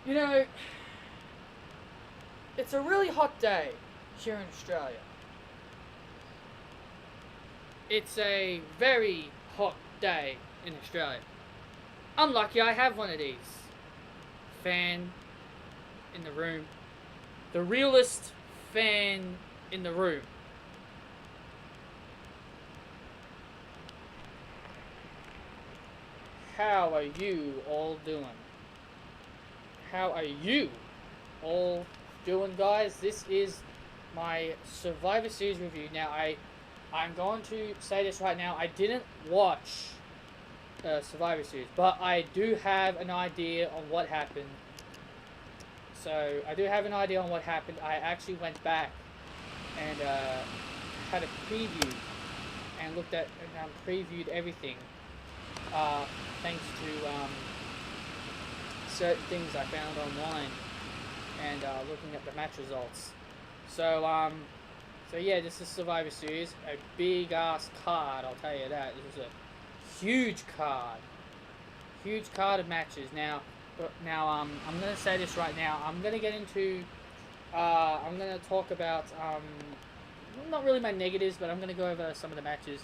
You know, it's a really hot day here in Australia. It's a very hot day in Australia. Unlucky I have one of these. Fan in the room. The realest fan in the room. How are you all doing? How are you all doing, guys? This is my Survivor Series review. Now, I'm going to say this right now. I didn't watch Survivor Series, but I do have an idea on what happened. So, I do have an idea on what happened. I actually went back and had a preview and looked at and previewed everything. Thanks to certain things I found online and looking at the match results. So, so yeah, this is Survivor Series, a big ass card. I'll tell you that. This is a huge card of matches. Now, I'm gonna say this right now. I'm gonna get into, I'm gonna talk about not really my negatives, but I'm gonna go over some of the matches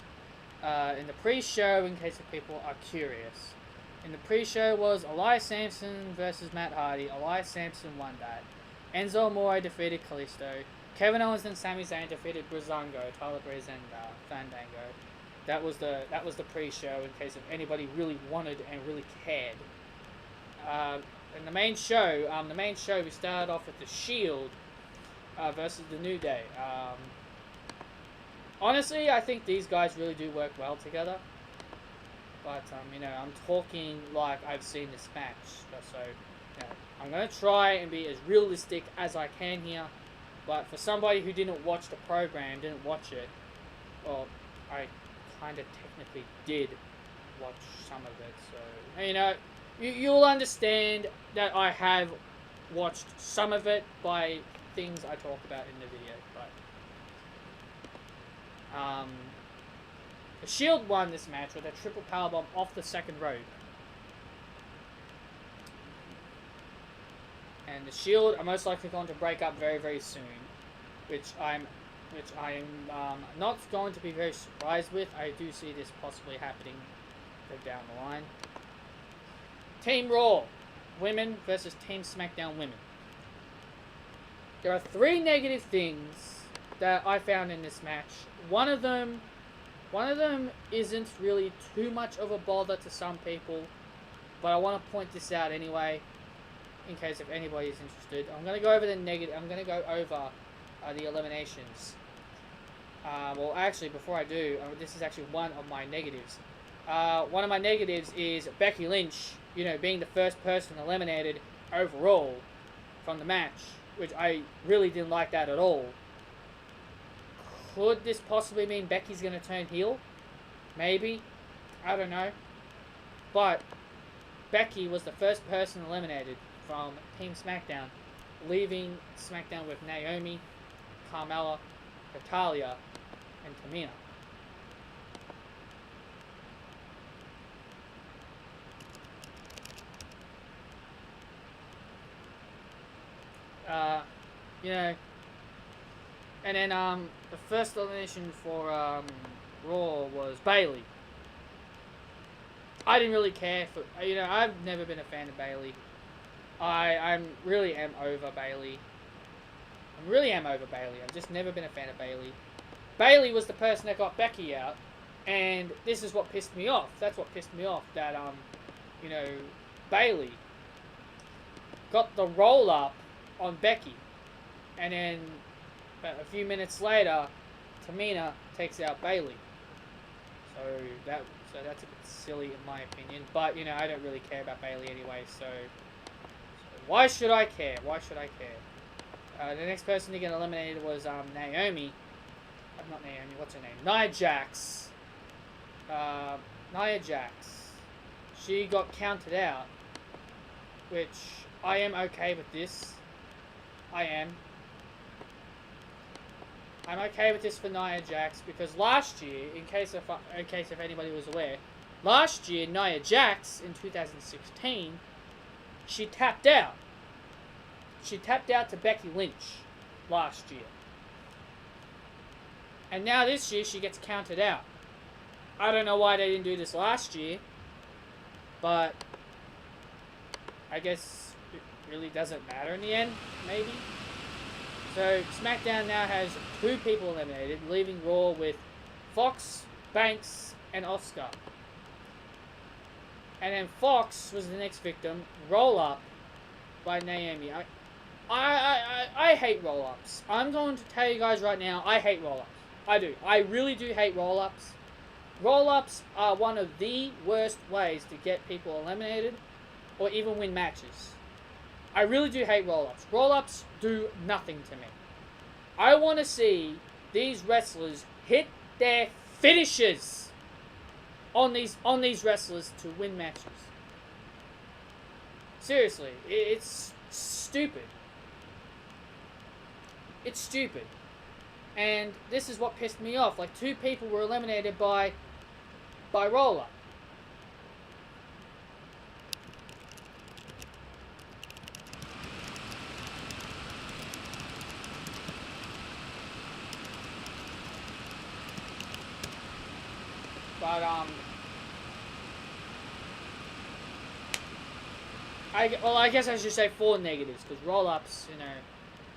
in the pre-show in case if people are curious. In the pre-show was Elias Sampson versus Matt Hardy. Elias Sampson won that. Enzo Amore defeated Kalisto. Kevin Owens and Sami Zayn defeated Breezango, Tyler Breeze and Fandango. That was the pre-show in case if anybody really wanted and really cared. In the main show, we started off with the Shield versus the New Day. Honestly, I think these guys really do work well together. But, you know, I'm talking like I've seen this match. So, you know, I'm going to try and be as realistic as I can here. But for somebody who didn't watch the program, didn't watch it, well, I kind of technically did watch some of it. So, you know, you'll understand that I have watched some of it by things I talk about in the video. But, the Shield won this match with a triple powerbomb off the second rope. And the Shield are most likely going to break up very, very soon, which I'm not going to be very surprised with. I do see this possibly happening down the line. Team Raw women versus Team SmackDown women. There are 3 negative things that I found in this match. One of them isn't really too much of a bother to some people, but I want to point this out anyway, in case if anybody is interested. I'm going to go over the negative. I'm going to go over the eliminations. Well, actually, before I do, this is actually one of my negatives. One of my negatives is Becky Lynch, you know, being the first person eliminated overall from the match, which I really didn't like that at all. Could this possibly mean Becky's going to turn heel? Maybe. I don't know. But Becky was the first person eliminated from Team SmackDown, leaving SmackDown with Naomi, Carmella, Natalya, and Tamina. You know, and then the first elimination for Raw was Bayley. I didn't really care for, you know, I've never been a fan of Bayley. I really am over Bayley. I've just never been a fan of Bayley. Bayley was the person that got Becky out, and this is what pissed me off. That's what pissed me off, that you know, Bayley got the roll up on Becky, and then a few minutes later, Tamina takes out Bayley. So that's a bit silly in my opinion. But you know, I don't really care about Bayley anyway. So why should I care? The next person to get eliminated was Naomi. Not Naomi. What's her name? Nia Jax. Nia Jax. She got counted out, which I am okay with this. I'm okay with this for Nia Jax because last year, in case if anybody was aware, last year Nia Jax in 2016, she tapped out she tapped out to Becky Lynch last year. And now this year she gets counted out. I don't know why they didn't do this last year, but I guess it really doesn't matter in the end, maybe. So SmackDown now has 2 people eliminated, leaving Raw with Fox, Banks, and Asuka. And then Fox was the next victim, roll up by Naomi. I hate roll-ups. I'm going to tell you guys right now, I hate roll-ups. I do. I really do hate roll-ups. Roll-ups are one of the worst ways to get people eliminated or even win matches. I really do hate roll-ups. Roll-ups do nothing to me. I want to see these wrestlers hit their finishes on these wrestlers to win matches. Seriously, it's stupid. It's stupid. And this is what pissed me off. Like, 2 people were eliminated by roll-up. But I guess I should say 4 negatives, because roll-ups,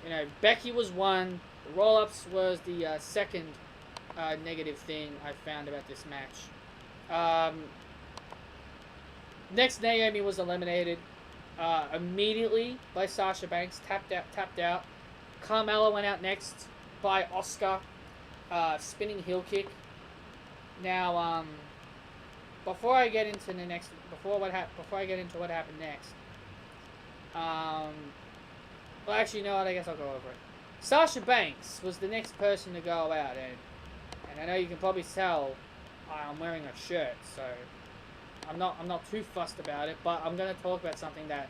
you know, Becky was 1. Roll-ups was the second negative thing I found about this match. Next, Naomi was eliminated immediately by Sasha Banks, tapped out. Carmella went out next by Asuka, spinning heel kick. Now, before I get into what happened next, well, actually, you know what? I guess I'll go over it. Sasha Banks was the next person to go out, and I know you can probably tell I'm wearing a shirt, so I'm not too fussed about it. But I'm gonna talk about something that,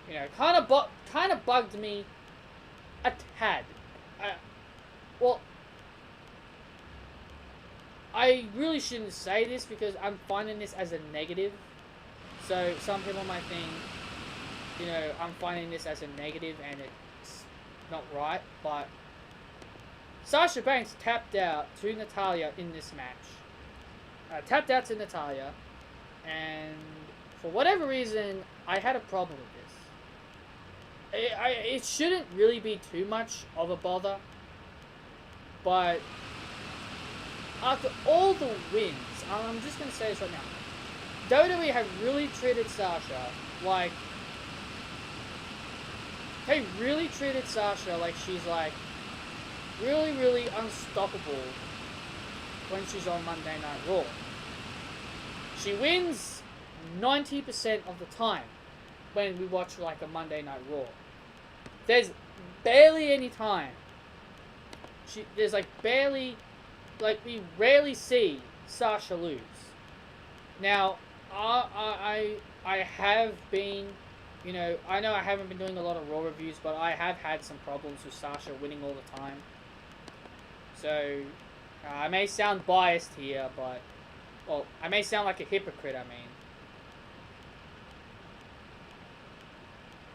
you know, kind of bugged me a tad. Well, I really shouldn't say this because I'm finding this as a negative. So some people might think, you know, I'm finding this as a negative and it's not right. But Sasha Banks tapped out to Natalya in this match. Tapped out to Natalya, and for whatever reason, I had a problem with this. It shouldn't really be too much of a bother, but after all the wins, I'm just going to say this right now, WWE have really treated Sasha like, she's like really, really unstoppable when she's on Monday Night Raw. She wins 90% of the time when we watch like a Monday Night Raw. There's barely any time. There's like barely, like we rarely see Sasha lose. Now, I have been, you know I haven't been doing a lot of Raw reviews, but I have had some problems with Sasha winning all the time. So, I may sound biased here, but, well, I may sound like a hypocrite, I mean.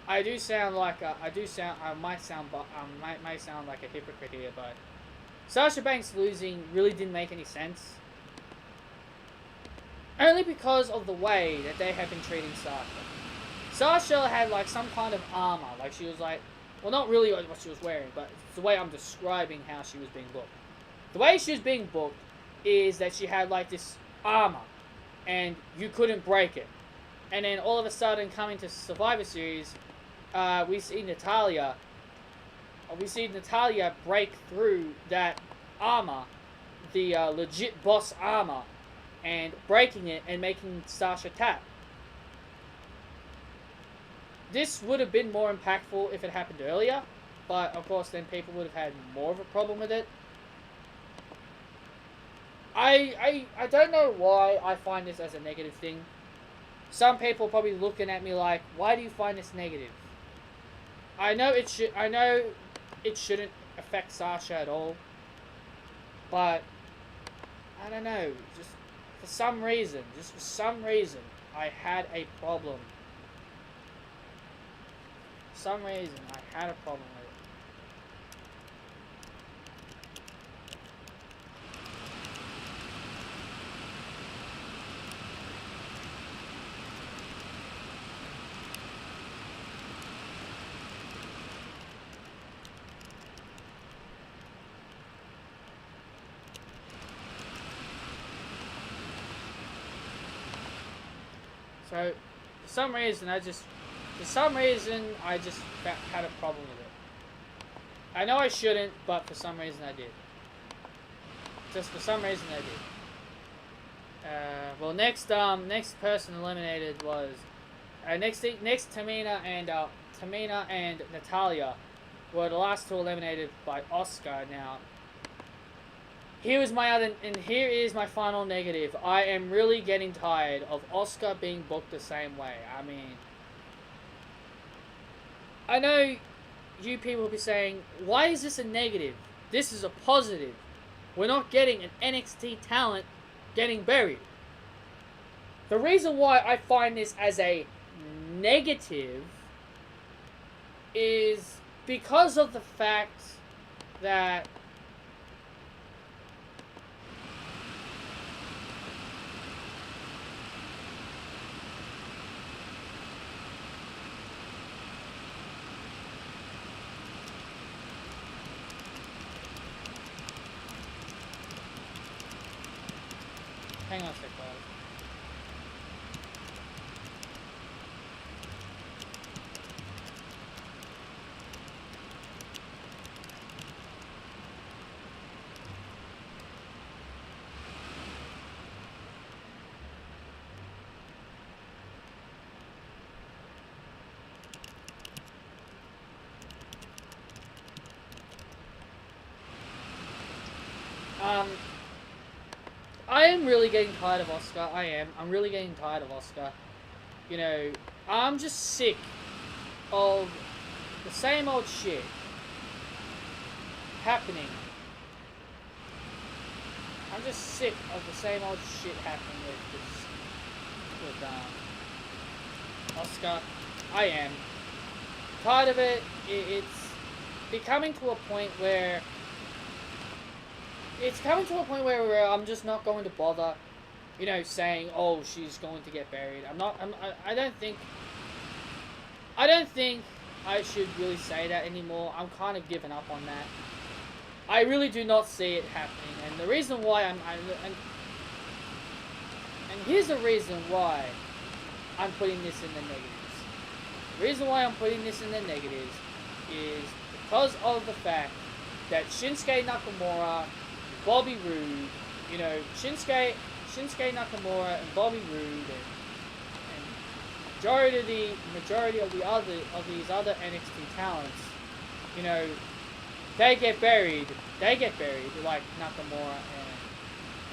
I might sound like a hypocrite here, but Sasha Banks losing really didn't make any sense. Only because of the way that they have been treating Sasha. Sasha had like some kind of armor, like she was like, well, not really what she was wearing, but it's the way I'm describing how she was being booked. The way she was being booked is that she had like this armor, and you couldn't break it. And then all of a sudden, coming to Survivor Series, we see Natalya break through that armor, the legit boss armor, and breaking it and making Sasha tap. This would have been more impactful if it happened earlier, but of course then people would have had more of a problem with it. I don't know why I find this as a negative thing. Some people are probably looking at me like, why do you find this negative? I know it shouldn't affect Sasha at all, but I don't know, just for some reason, I had a problem For some reason, I had a problem with it. So, for some reason, I just had a problem with it. I know I shouldn't, but for some reason I did. Just for some reason I did. Well, next person eliminated was next Tamina and Natalia were the last two eliminated by Oscar. Now, here is my final negative. I am really getting tired of Oscar being booked the same way. I mean, I know you people will be saying, why is this a negative? This is a positive. We're not getting an NXT talent getting buried. The reason why I find this as a negative is because of the fact that hang on a sec, guys. I am really getting tired of Oscar. I'm really getting tired of Oscar. You know, I'm just sick of the same old shit happening. I'm just sick of the same old shit happening with Oscar. I am tired of it. It's becoming to a point where I'm just not going to bother, you know, saying, oh, she's going to get buried. I don't think I should really say that anymore. I'm kind of giving up on that. I really do not see it happening. And the reason why and here's the reason why I'm putting this in the negatives. The reason why I'm putting this in the negatives is because of the fact that Shinsuke Nakamura, Bobby Roode, you know, Shinsuke Nakamura and Bobby Roode and majority of these other NXT talents, you know, they get buried like Nakamura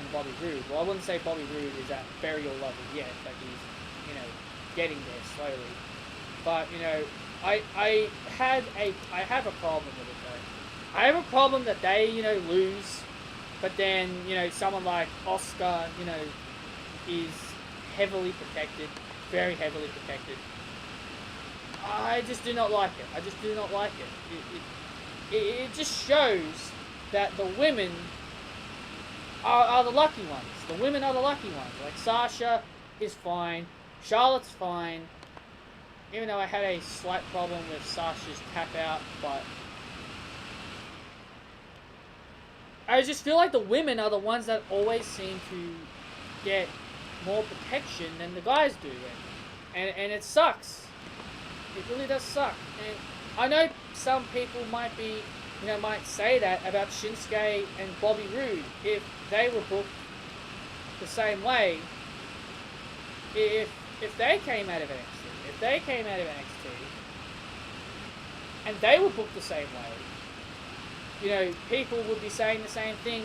and Bobby Roode. Well, I wouldn't say Bobby Roode is at burial level yet, but he's, you know, getting there slowly. But, you know, I have a problem with it though. I have a problem that they, you know, lose. But then, you know, someone like Oscar, you know, is heavily protected, very heavily protected. I just do not like it. I just do not like it. It just shows that the women are the lucky ones. The women are the lucky ones. Like Sasha is fine, Charlotte's fine. Even though I had a slight problem with Sasha's tap out, but I just feel like the women are the ones that always seem to get more protection than the guys do. And it sucks. It really does suck. And I know some people might say that about Shinsuke and Bobby Roode if they were booked the same way. If they came out of NXT, and they were booked the same way, you know, people would be saying the same thing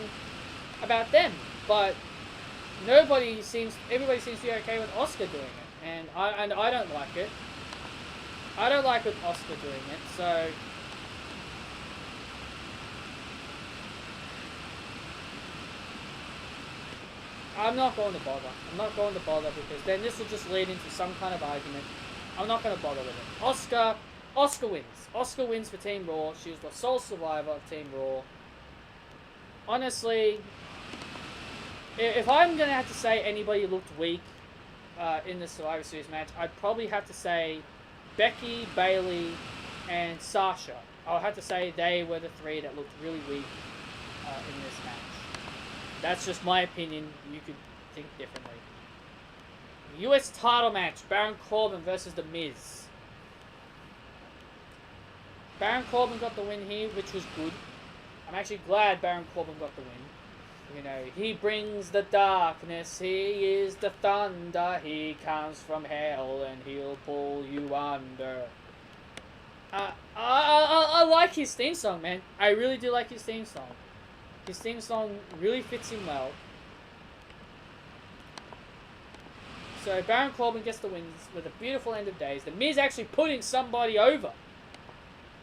about them, but everybody seems to be okay with Oscar doing it, and I don't like it. I don't like with Oscar doing it, so I'm not going to bother. I'm not going to bother because then this will just lead into some kind of argument. I'm not going to bother with it. Oscar, Oscar wins. Oscar wins for Team Raw. She was the sole survivor of Team Raw. Honestly, if I'm going to have to say anybody looked weak in the Survivor Series match, I'd probably have to say Becky, Bayley, and Sasha. I'll have to say they were the three that looked really weak in this match. That's just my opinion. You could think differently. US title match, Baron Corbin versus The Miz. Baron Corbin got the win here, which was good. I'm actually glad Baron Corbin got the win. You know, he brings the darkness, he is the thunder, he comes from hell and he'll pull you under. I like his theme song, man. I really do like his theme song. His theme song really fits him well. So Baron Corbin gets the wins with a beautiful end of days. The Miz actually putting somebody over.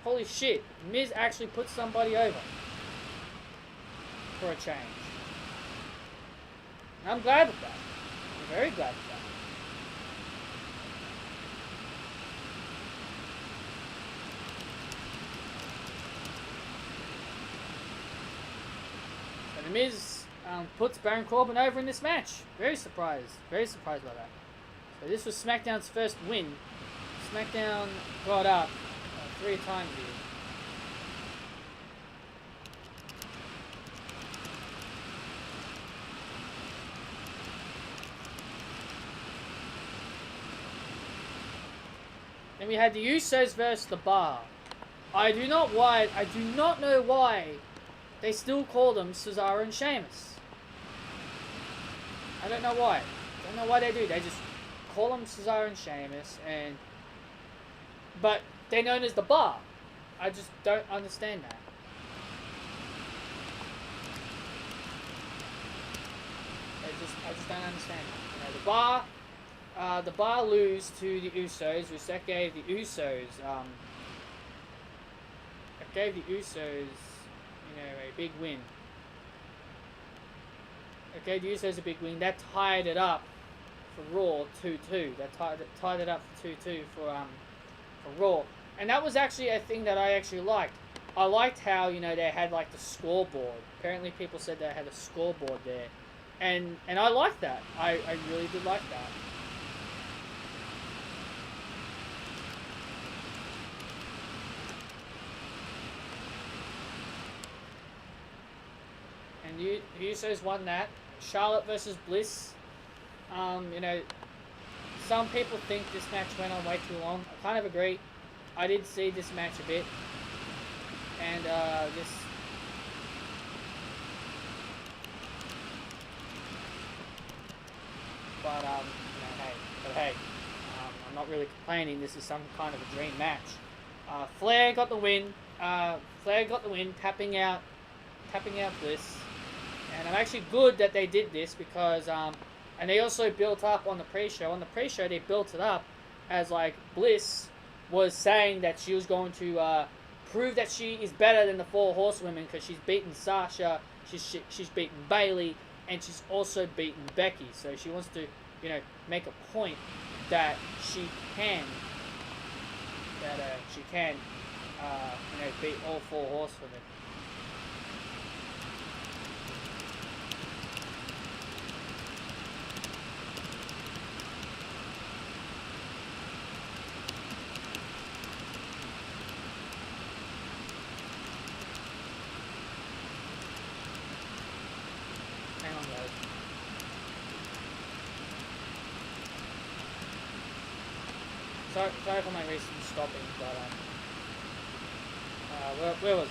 Holy shit. Miz actually put somebody over. For a change. And I'm glad with that. I'm very glad with that. So The Miz puts Baron Corbin over in this match. Very surprised. Very surprised by that. So this was SmackDown's first win. SmackDown got up 3 times here. Then we had the Usos versus the Bar. I do not know why they still call them Cesaro and Sheamus. I don't know why. I don't know why they do. They just call them Cesaro and Sheamus, but they're known as the Bar. I just don't understand that. I just don't understand that. You know, the Bar lose to the Usos, which that gave the Usos, a big win. It gave the Usos a big win. That tied it up for Raw 2-2. That tied it up for 2-2 for Raw. And that was actually a thing that I actually liked. I liked how, you know, they had like the scoreboard. Apparently people said they had a scoreboard there. And I liked that. I really did like that. And the Usos won that. Charlotte versus Bliss. You know, some people think this match went on way too long. I kind of agree. I did see this match a bit. And this... But, hey, I'm not really complaining. This is some kind of a dream match. Flair got the win. Tapping out Bliss. And I'm actually good that they did this because, and they also built up on the pre-show. On the pre-show, they built it up as like Bliss was saying that she was going to prove that she is better than the 4 horsewomen because she's beaten Sasha, she's beaten Bayley, and she's also beaten Becky. So she wants to, you know, make a point that she can, beat all 4 horsewomen. Sorry for my recent stopping, but where was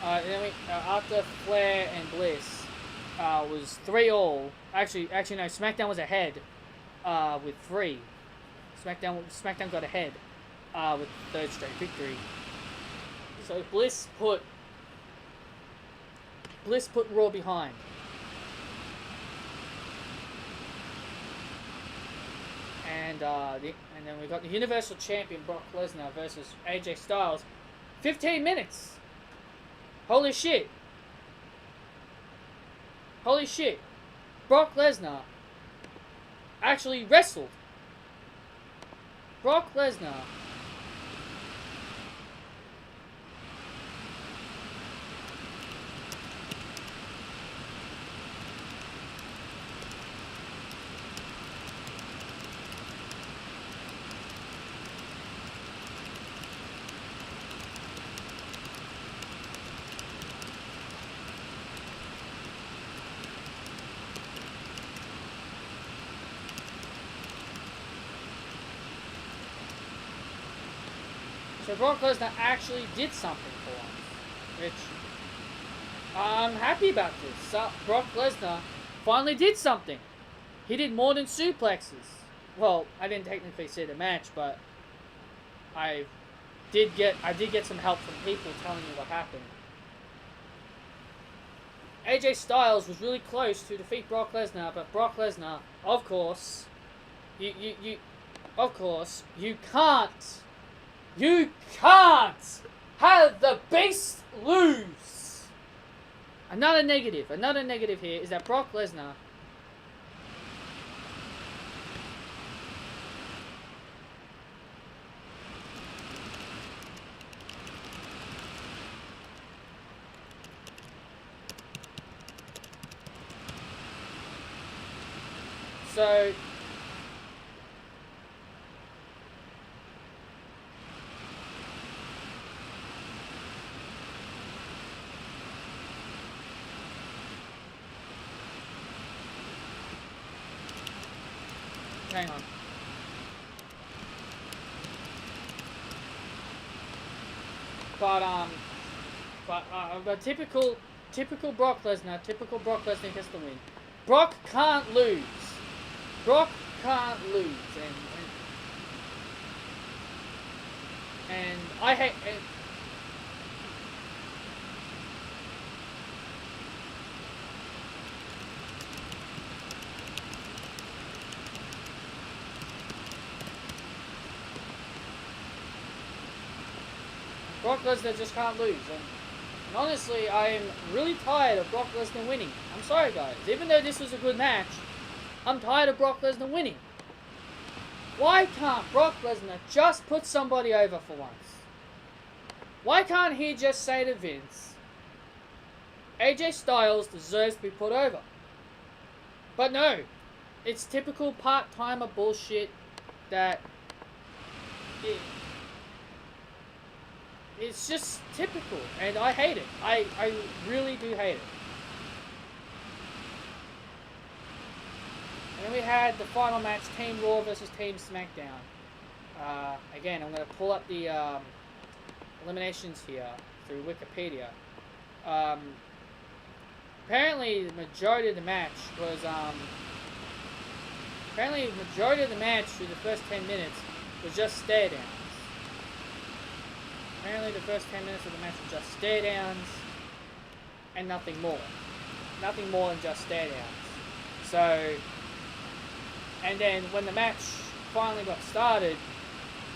I? Then after Flair and Bliss was 3-all. Actually no, SmackDown was ahead with 3. SmackDown got ahead with the 3rd straight victory. So Bliss put Raw behind. And then we got the Universal Champion Brock Lesnar versus AJ Styles. 15 minutes. Holy shit. Brock Lesnar actually wrestled. Brock Lesnar So Brock Lesnar actually did something for once, which I'm happy about this. So Brock Lesnar finally did something. He did more than suplexes. Well, I didn't technically see the match, but I did get some help from people telling me what happened. AJ Styles was really close to defeat Brock Lesnar, but Brock Lesnar, of course, you can't have the beast lose. Another negative here is that Brock Lesnar so hang on. But typical Brock Lesnar gets the win. Brock can't lose. Brock can't lose, and I hate. Brock Lesnar just can't lose, and honestly, I'm really tired of Brock Lesnar winning. I'm sorry, guys. Even though this was a good match, I'm tired of Brock Lesnar winning. Why can't Brock Lesnar just put somebody over for once? Why can't he just say to Vince, AJ Styles deserves to be put over? But no, it's typical part-timer bullshit that it's just typical, and I hate it. I really do hate it. And then we had the final match, Team Raw versus Team SmackDown. Again, I'm going to pull up the eliminations here through Wikipedia. Apparently, the majority of the match was through the first 10 minutes was just stare downs. Apparently, the first 10 minutes of the match was just stare downs and nothing more. Nothing more than just stare downs. So, and then when the match finally got started,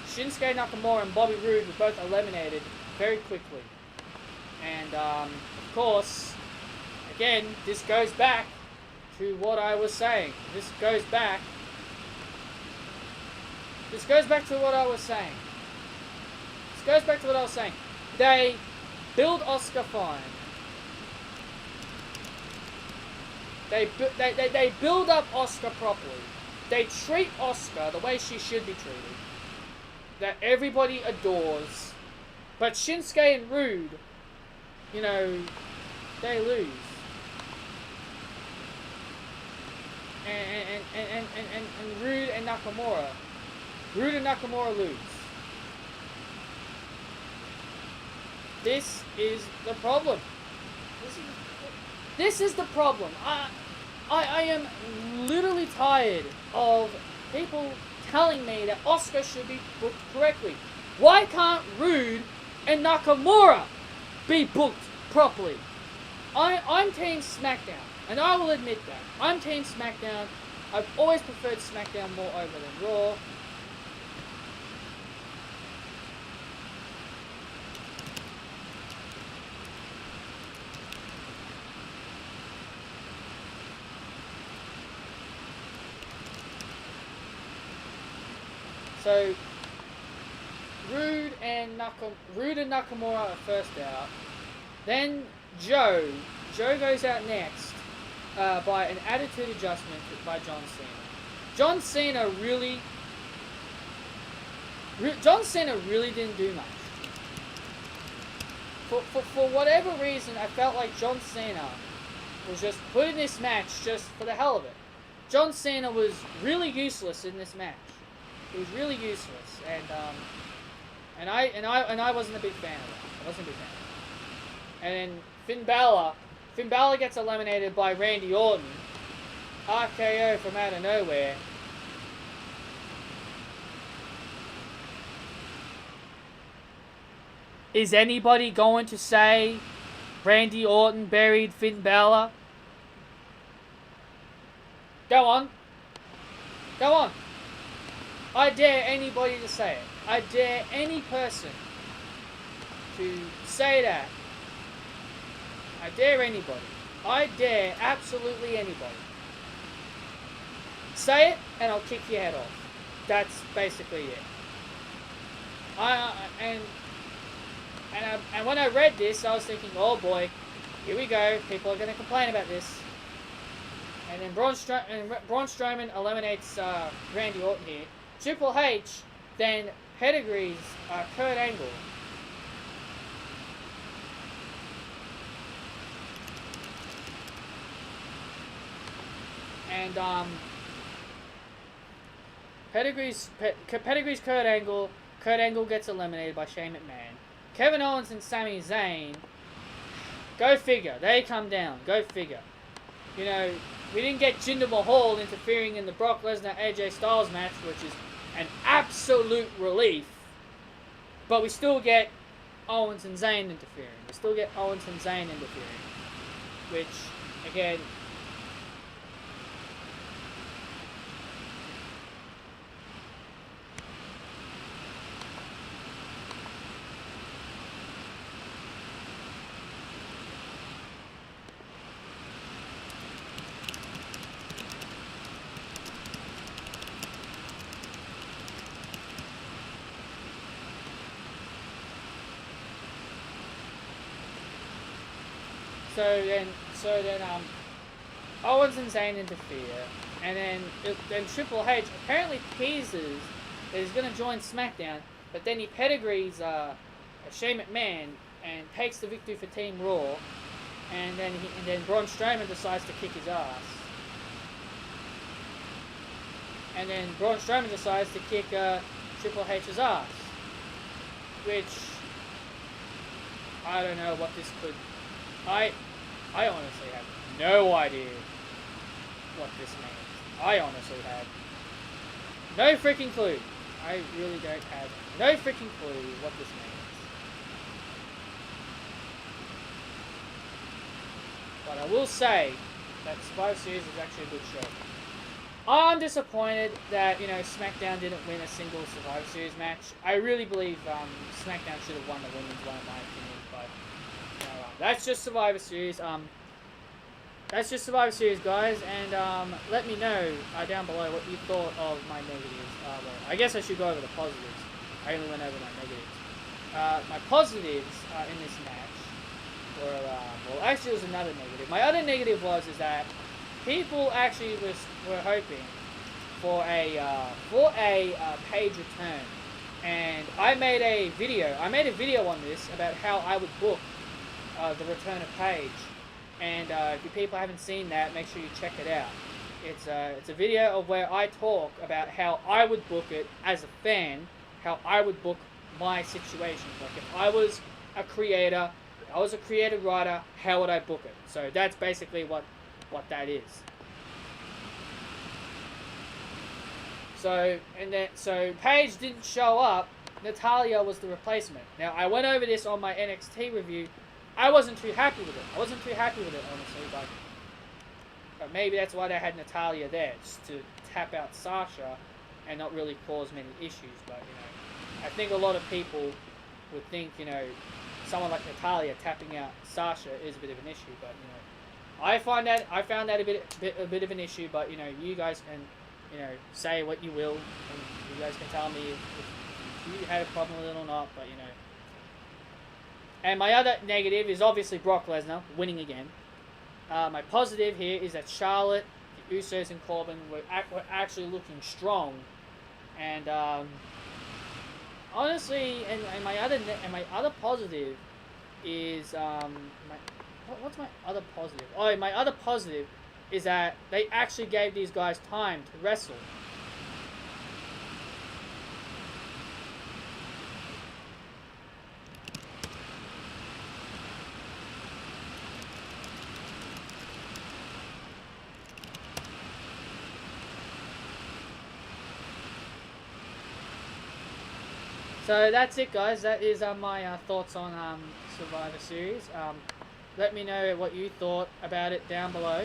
Shinsuke Nakamura and Bobby Roode were both eliminated very quickly. And, of course, again, this goes back to what I was saying. This goes back to what I was saying. They build Asuka fine. They build up Asuka properly. They treat Asuka the way she should be treated. That everybody adores. But Shinsuke and Roode, you know, they lose. And Roode and Nakamura lose. This is the problem. This is the problem. I am literally tired of people telling me that Asuka should be booked correctly. Why can't Roode and Nakamura be booked properly? I'm Team SmackDown, and I will admit that. I'm Team SmackDown. I've always preferred SmackDown more over than Raw. So, Roode and Nakamura are first out. Then Joe goes out next by an attitude adjustment by John Cena. John Cena really didn't do much. For whatever reason, I felt like John Cena was just put in this match just for the hell of it. John Cena was really useless in this match. He was really useless, and And I wasn't a big fan of that. I wasn't a big fan of that. And then Finn Balor gets eliminated by Randy Orton. RKO from out of nowhere. Is anybody going to say Randy Orton buried Finn Balor? Go on. Go on. I dare anybody to say it. I dare any person to say that. I dare anybody. I dare absolutely anybody. Say it, and I'll kick your head off. That's basically it. And when I read this, I was thinking, oh boy, here we go. People are going to complain about this. And then Braun Strowman eliminates Randy Orton here. Triple H then pedigrees Kurt Angle. And pedigrees Kurt Angle. Kurt Angle gets eliminated by Shane McMahon. Kevin Owens and Sami Zayn. Go figure. They come down. Go figure. You know, we didn't get Jinder Mahal interfering in the Brock Lesnar AJ Styles match, which is an absolute relief. But we still get Owens and Zayn interfering. We still get Owens and Zayn interfering. Which, again... So then, Owens and Zayn interfere, and then Triple H apparently teases that he's going to join SmackDown, but then he pedigrees Shane McMahon and takes the victory for Team Raw, and then Braun Strowman decides to kick his ass, and then Braun Strowman decides to kick Triple H's ass, which I don't know what this could. I honestly have no idea what this means. I honestly have no freaking clue. I really don't have no freaking clue what this means. But I will say that Survivor Series is actually a good show. I'm disappointed that, SmackDown didn't win a single Survivor Series match. I really believe SmackDown should have won the women's one, in my opinion. But that's just Survivor Series. That's just Survivor Series, guys. And let me know down below what you thought of my negatives. I guess I should go over the positives. I only went over my negatives. My positives in this match were, well, actually, it was another negative. My other negative was that people actually were hoping for a Paige return, and I made a video on this about how I would book the return of Paige. And if you people haven't seen that, make sure you check it out. It's a video of where I talk about how I would book it as a fan, how I would book my situations. Like if I was a creator, if I was a creative writer, how would I book it? So that's basically what that is. So Paige didn't show up. Natalya was the replacement. Now I went over this on my NXT review. I wasn't too happy with it. Honestly, but maybe that's why they had Natalya there, just to tap out Sasha and not really cause many issues. But I think a lot of people would think someone like Natalya tapping out Sasha is a bit of an issue. But I found that a bit of an issue. But you guys can say what you will, and you guys can tell me if you had a problem with it or not. But And my other negative is obviously Brock Lesnar winning again. My positive here is that Charlotte, the Usos, and Corbin were actually looking strong. And honestly, and my other positive is what's my other positive? Oh, my other positive is that they actually gave these guys time to wrestle. So that's it, guys. That is my thoughts on Survivor Series. Let me know what you thought about it down below.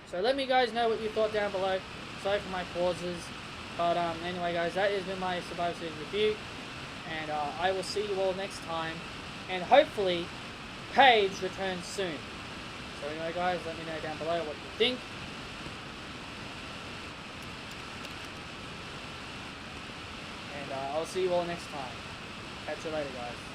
So let me guys know what you thought down below. Sorry for my pauses. But anyway guys, that has been my Survivor Series review. And I will see you all next time. And hopefully, Paige returns soon. So anyway guys, let me know down below what you think. And I'll see you all next time. Catch you later guys.